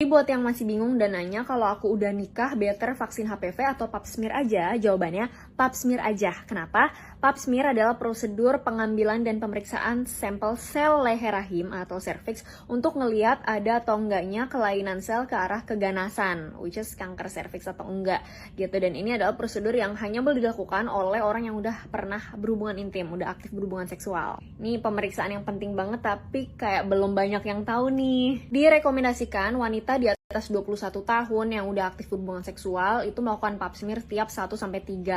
buat yang masih bingung dan nanya kalau aku udah nikah better vaksin HPV atau pap smear aja, jawabannya pap smear aja. Kenapa? Pap smear adalah prosedur pengambilan dan pemeriksaan sampel sel leher rahim atau cervix untuk ngeliat ada atau enggaknya kelainan sel ke arah keganasan, which is kanker cervix atau enggak gitu. Dan ini adalah prosedur yang hanya boleh dilakukan oleh orang yang udah pernah berhubungan intim, udah aktif berhubungan seksual. Ini pemeriksaan yang penting banget tapi kayak belum banyak yang tahu nih. Direkomendasikan wanita di atas 21 tahun yang udah aktif berhubungan seksual itu melakukan pap smear tiap 1-3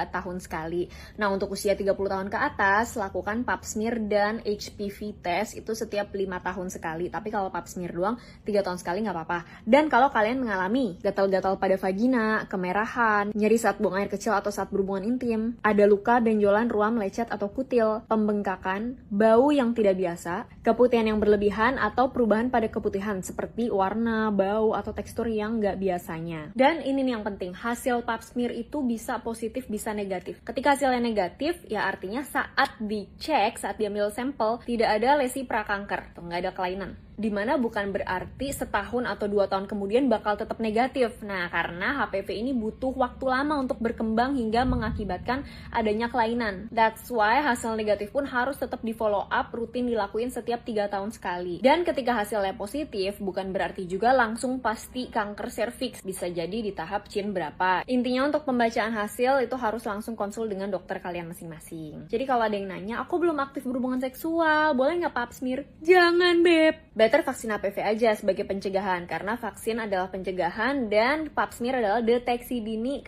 tahun sekali. Nah, untuk usia 30 tahun ke atas, lakukan pap smear dan HPV test itu setiap 5 tahun sekali. Tapi kalau pap smear doang 3 tahun sekali nggak apa-apa. Dan kalau kalian mengalami gatal-gatal pada vagina, kemerahan, nyeri saat buang air kecil atau saat berhubungan intim, ada luka, benjolan, ruam, lecet atau kutil, pembengkakan, bau yang tidak biasa, keputihan yang berlebihan atau perubahan pada keputihan seperti warna, bau, atau tekstur yang nggak biasanya. Dan ini nih yang penting, hasil pap smear itu bisa positif, bisa negatif. Ketika hasilnya negatif, ya artinya saat dicek, saat diambil sampel, tidak ada lesi prakanker, atau nggak ada kelainan. Dimana bukan berarti setahun atau 2 tahun kemudian bakal tetap negatif. Nah, karena HPV ini butuh waktu lama untuk berkembang hingga mengakibatkan adanya kelainan. That's why hasil negatif pun harus tetap di follow up, rutin dilakuin setiap 3 tahun sekali. Dan ketika hasilnya positif, bukan berarti juga langsung pasti kanker cervix. Bisa jadi di tahap CIN berapa. Intinya untuk pembacaan hasil itu harus langsung konsul dengan dokter kalian masing-masing. Jadi kalau ada yang nanya, aku belum aktif berhubungan seksual, boleh nggak pap smear? Jangan, Beb. Better vaksin HPV aja sebagai pencegahan, karena vaksin adalah pencegahan dan pap smear adalah deteksi dini.